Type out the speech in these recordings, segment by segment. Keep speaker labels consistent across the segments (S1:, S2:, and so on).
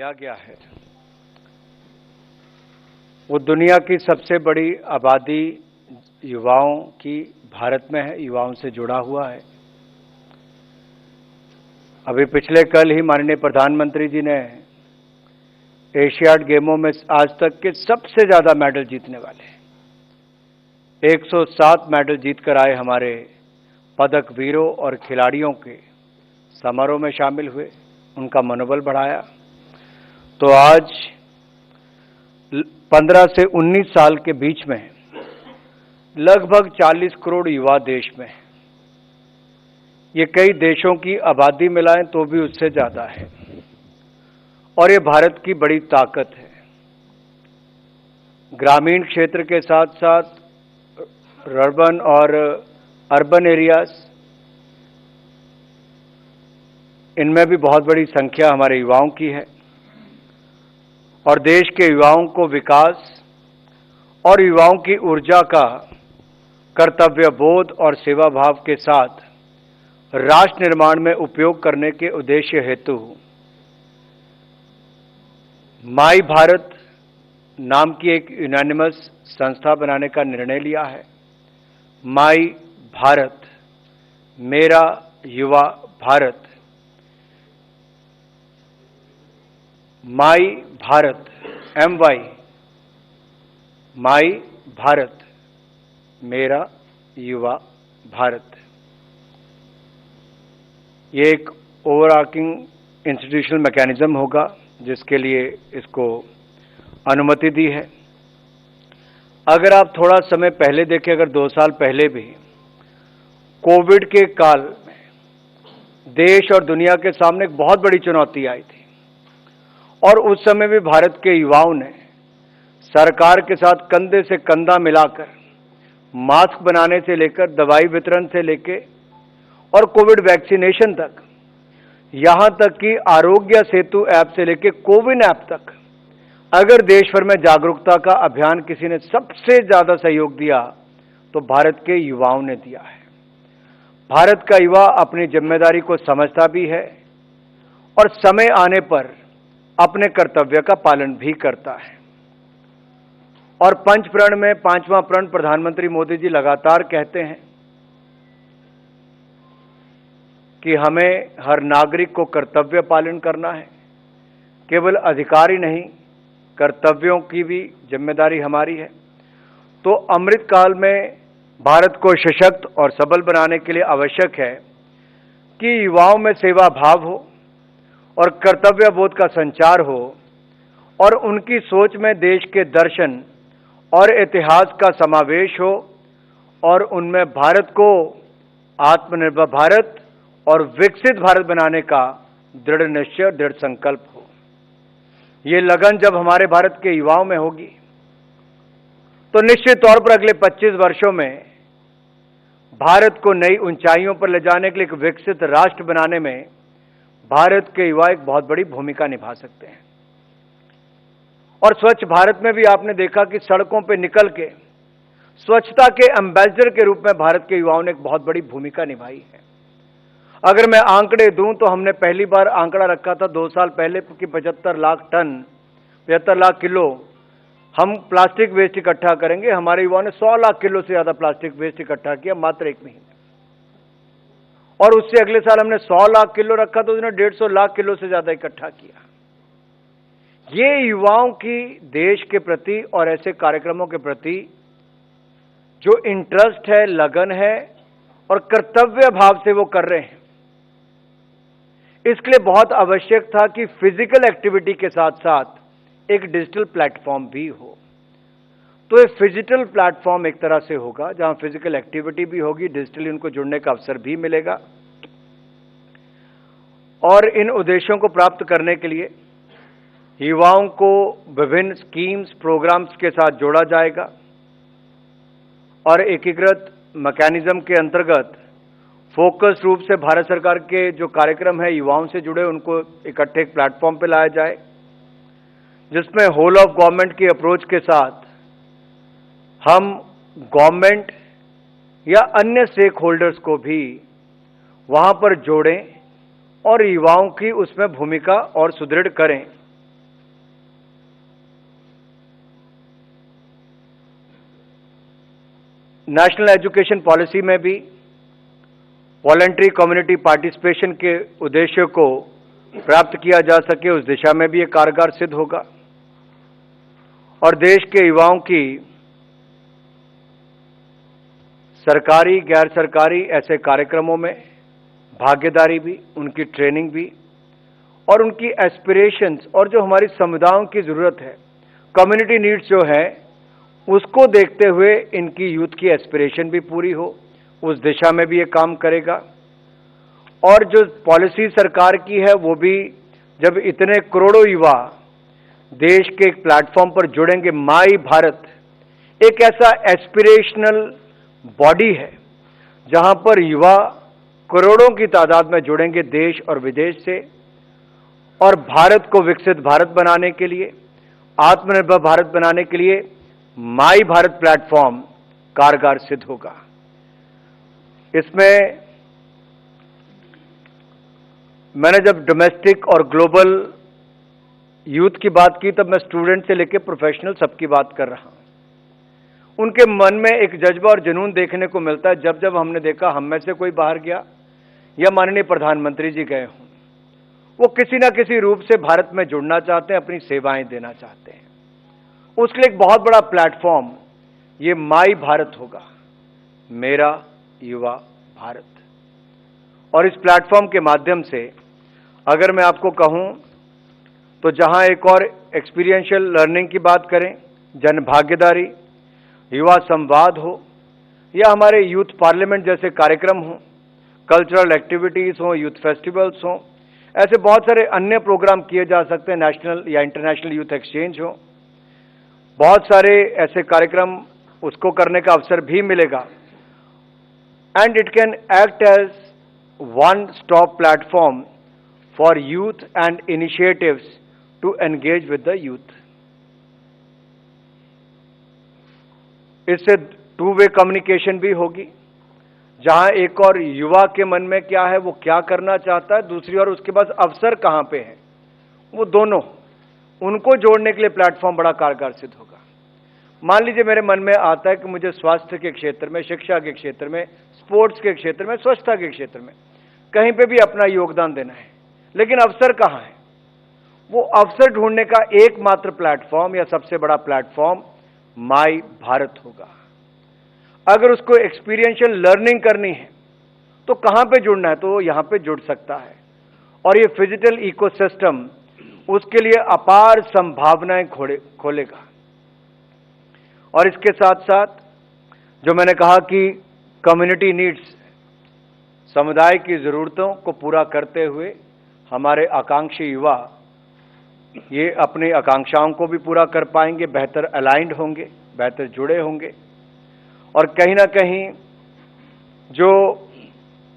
S1: लिया गया है वो दुनिया की सबसे बड़ी आबादी युवाओं की भारत में है, युवाओं से जुड़ा हुआ है। अभी पिछले कल ही माननीय प्रधानमंत्री जी ने एशियाड गेमों में आज तक के सबसे ज्यादा मेडल जीतने वाले 107 मेडल जीतकर आए हमारे पदक वीरों और खिलाड़ियों के समारोह में शामिल हुए, उनका मनोबल बढ़ाया। तो आज 15 से 19 साल के बीच में लगभग 40 करोड़ युवा देश में हैं। ये कई देशों की आबादी मिलाएं तो भी उससे ज्यादा है और ये भारत की बड़ी ताकत है। ग्रामीण क्षेत्र के साथ साथ अर्बन और अर्बन एरियाज, इनमें भी बहुत बड़ी संख्या हमारे युवाओं की है और देश के युवाओं को विकास और युवाओं की ऊर्जा का कर्तव्य बोध और सेवा भाव के साथ राष्ट्र निर्माण में उपयोग करने के उद्देश्य हेतु माई भारत नाम की एक यूनानिमस संस्था बनाने का निर्णय लिया है। माई भारत, मेरा युवा भारत, माई भारत, MY, माई भारत, मेरा युवा भारत। ये एक ओवरआर्चिंग इंस्टीट्यूशनल मैकेनिज्म होगा जिसके लिए इसको अनुमति दी है। अगर आप थोड़ा समय पहले देखें, अगर 2 साल पहले भी कोविड के काल में देश और दुनिया के सामने एक बहुत बड़ी चुनौती आई थी और उस समय भी भारत के युवाओं ने सरकार के साथ कंधे से कंधा मिलाकर मास्क बनाने से लेकर दवाई वितरण से लेकर और कोविड वैक्सीनेशन तक, यहां तक कि आरोग्य सेतु ऐप से लेकर कोविन ऐप तक, अगर देश भर में जागरूकता का अभियान किसी ने सबसे ज्यादा सहयोग दिया तो भारत के युवाओं ने दिया है। भारत का युवा अपनी जिम्मेदारी को समझता भी है और समय आने पर अपने कर्तव्य का पालन भी करता है। और पंच प्रण में 5वां प्रण प्रधानमंत्री मोदी जी लगातार कहते हैं कि हमें हर नागरिक को कर्तव्य पालन करना है। केवल अधिकार ही नहीं, कर्तव्यों की भी जिम्मेदारी हमारी है। तो अमृत काल में भारत को सशक्त और सबल बनाने के लिए आवश्यक है कि युवाओं में सेवा भाव हो और कर्तव्य बोध का संचार हो और उनकी सोच में देश के दर्शन और इतिहास का समावेश हो और उनमें भारत को आत्मनिर्भर भारत और विकसित भारत बनाने का दृढ़ निश्चय, दृढ़ संकल्प हो। ये लगन जब हमारे भारत के युवाओं में होगी तो निश्चित तौर पर अगले 25 वर्षों में भारत को नई ऊंचाइयों पर ले जाने के लिए एक विकसित राष्ट्र बनाने में भारत के युवा एक बहुत बड़ी भूमिका निभा सकते हैं। और स्वच्छ भारत में भी आपने देखा कि सड़कों पर निकल के स्वच्छता के एम्बेसडर के रूप में भारत के युवाओं ने एक बहुत बड़ी भूमिका निभाई है। अगर मैं आंकड़े दूं तो हमने पहली बार आंकड़ा रखा था 2 साल पहले कि 75 लाख टन, 75 लाख किलो हम प्लास्टिक वेस्ट इकट्ठा करेंगे। हमारे युवाओं ने 100 लाख किलो से ज्यादा प्लास्टिक वेस्ट इकट्ठा किया मात्र 1 महीने। और उससे अगले साल हमने 100 लाख किलो रखा तो उन्होंने 150 लाख किलो से ज्यादा इकट्ठा किया। ये युवाओं की देश के प्रति और ऐसे कार्यक्रमों के प्रति जो इंटरेस्ट है, लगन है और कर्तव्य भाव से वो कर रहे हैं, इसके लिए बहुत आवश्यक था कि फिजिकल एक्टिविटी के साथ साथ एक डिजिटल प्लेटफॉर्म भी हो। तो ये फिजिकल प्लेटफॉर्म एक तरह से होगा जहां फिजिकल एक्टिविटी भी होगी, डिजिटली उनको जुड़ने का अवसर भी मिलेगा और इन उद्देश्यों को प्राप्त करने के लिए युवाओं को विभिन्न स्कीम्स, प्रोग्राम्स के साथ जोड़ा जाएगा और एकीकृत मैकेनिज्म के अंतर्गत फोकस रूप से भारत सरकार के जो कार्यक्रम है युवाओं से जुड़े उनको इकट्ठे एक प्लेटफॉर्म पे लाया जाए जिसमें होल ऑफ गवर्नमेंट की अप्रोच के साथ हम गवर्नमेंट या अन्य स्टेक होल्डर्स को भी वहां पर जोड़ें और युवाओं की उसमें भूमिका और सुदृढ़ करें नेशनल एजुकेशन पॉलिसी में भी वॉलंटरी कम्युनिटी पार्टिसिपेशन के उद्देश्य को प्राप्त किया जा सके, उस दिशा में भी ये कारगर सिद्ध होगा। और देश के युवाओं की सरकारी गैर सरकारी ऐसे कार्यक्रमों में भागीदारी भी, उनकी ट्रेनिंग भी और उनकी एस्पिरेशंस और जो हमारी समुदायों की ज़रूरत है, कम्युनिटी नीड्स जो है, उसको देखते हुए इनकी यूथ की एस्पिरेशन भी पूरी हो, उस दिशा में भी ये काम करेगा। और जो पॉलिसी सरकार की है वो भी, जब इतने करोड़ों युवा देश के एक प्लेटफॉर्म पर जुड़ेंगे, माई भारत एक ऐसा एस्पिरेशनल बॉडी है जहां पर युवा करोड़ों की तादाद में जुड़ेंगे देश और विदेश से, और भारत को विकसित भारत बनाने के लिए, आत्मनिर्भर भारत बनाने के लिए माई भारत प्लेटफॉर्म कारगर सिद्ध होगा। इसमें मैंने जब डोमेस्टिक और ग्लोबल यूथ की बात की, तब मैं स्टूडेंट से लेकर प्रोफेशनल सबकी बात कर रहा हूं। उनके मन में एक जज्बा और जुनून देखने को मिलता है। जब जब हमने देखा हम में से कोई बाहर गया या माननीय प्रधानमंत्री जी गए हों, वो किसी ना किसी रूप से भारत में जुड़ना चाहते हैं, अपनी सेवाएं देना चाहते हैं। उसके लिए एक बहुत बड़ा प्लेटफॉर्म ये माई भारत होगा, मेरा युवा भारत। और इस प्लेटफॉर्म के माध्यम से अगर मैं आपको कहूं तो जहां एक और एक्सपीरियंशियल लर्निंग की बात करें, जन भागीदारी, युवा संवाद हो, या हमारे यूथ पार्लियामेंट जैसे कार्यक्रम हो, कल्चरल एक्टिविटीज हो, यूथ फेस्टिवल्स हो, ऐसे बहुत सारे अन्य प्रोग्राम किए जा सकते हैं, नेशनल या इंटरनेशनल यूथ एक्सचेंज हो, बहुत सारे ऐसे कार्यक्रम, उसको करने का अवसर भी मिलेगा। And it can act as one stop platform for youth and initiatives to engage with the youth. इससे टू वे कम्युनिकेशन भी होगी, जहां एक और युवा के मन में क्या है, वो क्या करना चाहता है, दूसरी ओर उसके पास अवसर कहां पे है, वो दोनों, उनको जोड़ने के लिए प्लेटफॉर्म बड़ा कारगर सिद्ध होगा। मान लीजिए मेरे मन में आता है कि मुझे स्वास्थ्य के क्षेत्र में, शिक्षा के क्षेत्र में, स्पोर्ट्स के क्षेत्र में, स्वच्छता के क्षेत्र में कहीं पे भी अपना योगदान देना है, लेकिन अवसर कहां है? वो अवसर ढूंढने का एकमात्र प्लेटफॉर्म या सबसे बड़ा प्लेटफॉर्म माई भारत होगा। अगर उसको एक्सपीरियंशियल लर्निंग करनी है तो कहां पे जुड़ना है, तो यहां पे जुड़ सकता है। और ये फिजिकल इकोसिस्टम उसके लिए अपार संभावनाएं खोलेगा। और इसके साथ साथ जो मैंने कहा कि कम्युनिटी नीड्स, समुदाय की जरूरतों को पूरा करते हुए हमारे आकांक्षी युवा ये अपनी आकांक्षाओं को भी पूरा कर पाएंगे, बेहतर अलाइंड होंगे, बेहतर जुड़े होंगे, और कहीं ना कहीं जो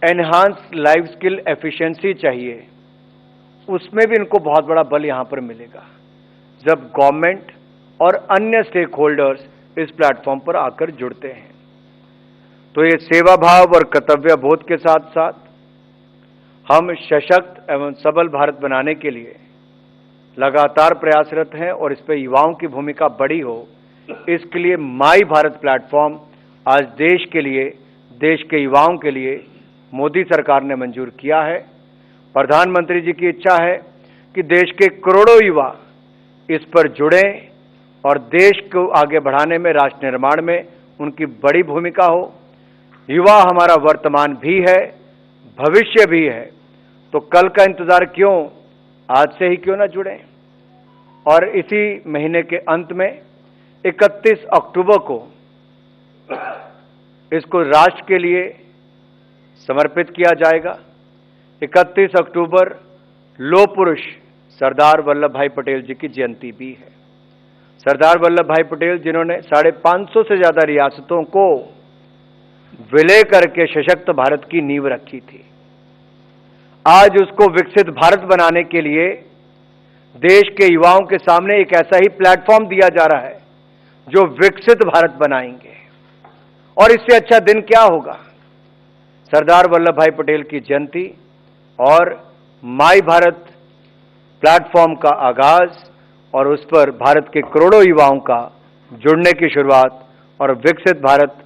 S1: एनहांस लाइफ स्किल एफिशिएंसी चाहिए, उसमें भी इनको बहुत बड़ा बल यहां पर मिलेगा जब गवर्नमेंट और अन्य स्टेक होल्डर्स इस प्लेटफॉर्म पर आकर जुड़ते हैं। तो ये सेवा भाव और कर्तव्य बोध के साथ साथ हम सशक्त एवं सबल भारत बनाने के लिए लगातार प्रयासरत हैं, और इस पर युवाओं की भूमिका बड़ी हो, इसके लिए माई भारत प्लेटफॉर्म आज देश के लिए, देश के युवाओं के लिए मोदी सरकार ने मंजूर किया है। प्रधानमंत्री जी की इच्छा है कि देश के करोड़ों युवा इस पर जुड़ें और देश को आगे बढ़ाने में, राष्ट्र निर्माण में उनकी बड़ी भूमिका हो। युवा हमारा वर्तमान भी है, भविष्य भी है, तो कल का इंतजार क्यों, आज से ही क्यों ना जुड़ें। और इसी महीने के अंत में 31 अक्टूबर को इसको राष्ट्र के लिए समर्पित किया जाएगा। 31 अक्टूबर लौह पुरुष सरदार वल्लभ भाई पटेल जी की जयंती भी है। सरदार वल्लभ भाई पटेल जिन्होंने 550 से ज्यादा रियासतों को विलय करके सशक्त भारत की नींव रखी थी, आज उसको विकसित भारत बनाने के लिए देश के युवाओं के सामने एक ऐसा ही प्लेटफॉर्म दिया जा रहा है जो विकसित भारत बनाएंगे। और इससे अच्छा दिन क्या होगा। सरदार वल्लभ भाई पटेल की जयंती और माई भारत प्लेटफॉर्म का आगाज, और उस पर भारत के करोड़ों युवाओं का जुड़ने की शुरुआत और विकसित भारत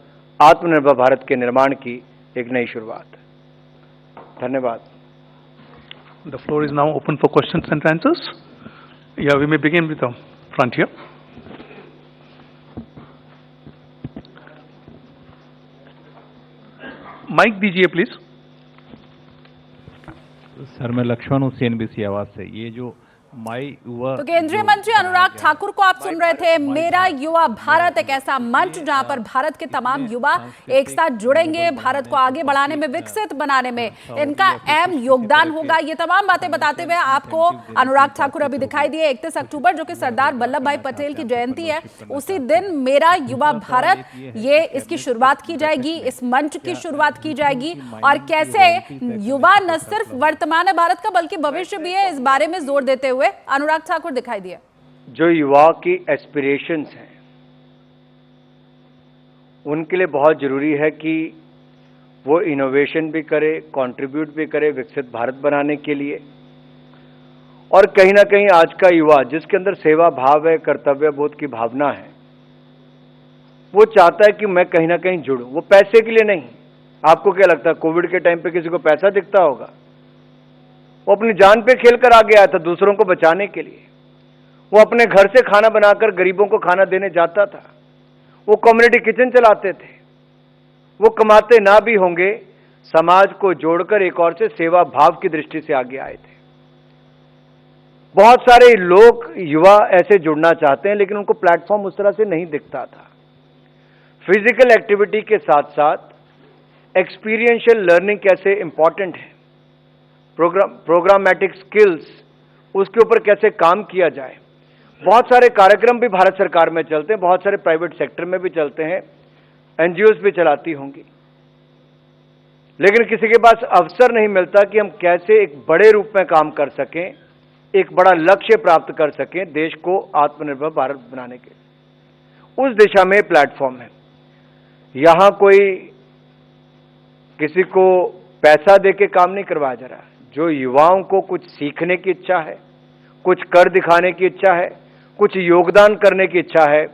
S1: आत्मनिर्भर भारत के निर्माण की एक नई शुरुआत। धन्यवाद।
S2: The floor is now open for questions and answers. Yeah, we may begin with the front here. Mic दीजिए प्लीज।
S3: सर मैं लक्ष्मण हूँ CNBC आवाज से। ये जो माई युवा
S4: तो केंद्रीय मंत्री अनुराग ठाकुर को आप सुन रहे थे। मेरा युवा भारत एक ऐसा मंच जहां पर भारत के तमाम युवा एक साथ जुड़ेंगे, भारत को आगे बढ़ाने में, विकसित बनाने में इनका अहम योगदान होगा। ये तमाम बातें बताते हुए आपको अनुराग ठाकुर अभी दिखाई दिए। 31 अक्टूबर जो कि सरदार वल्लभ भाई पटेल की जयंती है, उसी दिन मेरा युवा भारत ये इसकी शुरुआत की जाएगी, इस मंच की शुरुआत की जाएगी। और कैसे युवा न सिर्फ वर्तमान भारत का बल्कि भविष्य भी है, इस बारे में जोर देते हुए अनुराग ठाकुर दिखाई दिए।
S1: जो युवाओं की एस्पिरेशंस हैं उनके लिए बहुत जरूरी है कि वो इनोवेशन भी करे, कंट्रीब्यूट भी करे विकसित भारत बनाने के लिए। और कहीं ना कहीं आज का युवा जिसके अंदर सेवा भाव है, कर्तव्य बोध की भावना है, वो चाहता है कि मैं कहीं ना कहीं जुड़ूं। वो पैसे के लिए नहीं। आपको क्या लगता है कोविड के टाइम पे किसी को पैसा दिखता होगा? वो अपनी जान पे खेलकर आगे आया था दूसरों को बचाने के लिए। वो अपने घर से खाना बनाकर गरीबों को खाना देने जाता था। वो कम्युनिटी किचन चलाते थे। वो कमाते ना भी होंगे, समाज को जोड़कर एक और से सेवा भाव की दृष्टि से आगे आए थे। बहुत सारे लोग युवा ऐसे जुड़ना चाहते हैं लेकिन उनको प्लेटफॉर्म उस तरह से नहीं दिखता था। फिजिकल एक्टिविटी के साथ साथ एक्सपीरियंशियल लर्निंग कैसे इंपॉर्टेंट है, प्रोग्रामेटिक स्किल्स उसके ऊपर कैसे काम किया जाए। बहुत सारे कार्यक्रम भी भारत सरकार में चलते हैं, बहुत सारे प्राइवेट सेक्टर में भी चलते हैं, एनजीओज भी चलाती होंगी, लेकिन किसी के पास अवसर नहीं मिलता कि हम कैसे एक बड़े रूप में काम कर सकें, एक बड़ा लक्ष्य प्राप्त कर सकें देश को आत्मनिर्भर भारत बनाने के। उस दिशा में प्लेटफॉर्म है। यहां कोई किसी को पैसा देके काम नहीं करवाया जा रहा। जो युवाओं को कुछ सीखने की इच्छा है, कुछ कर दिखाने की इच्छा है, कुछ योगदान करने की इच्छा है,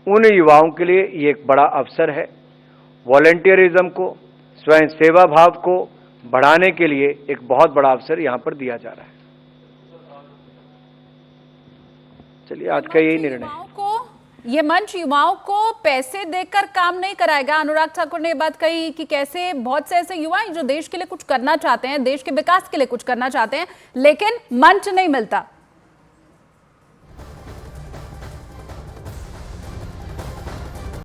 S1: उन युवाओं के लिए ये एक बड़ा अवसर है। वॉलंटियरिज्म को, स्वयं सेवा भाव को बढ़ाने के लिए एक बहुत बड़ा अवसर यहां पर दिया जा रहा है। चलिए आज का यही निर्णय है।
S4: ये मंच युवाओं को पैसे देकर काम नहीं कराएगा। अनुराग ठाकुर ने ये बात कही कि कैसे बहुत से ऐसे युवा हैं जो देश के लिए कुछ करना चाहते हैं, देश के विकास के लिए कुछ करना चाहते हैं, लेकिन मंच नहीं मिलता।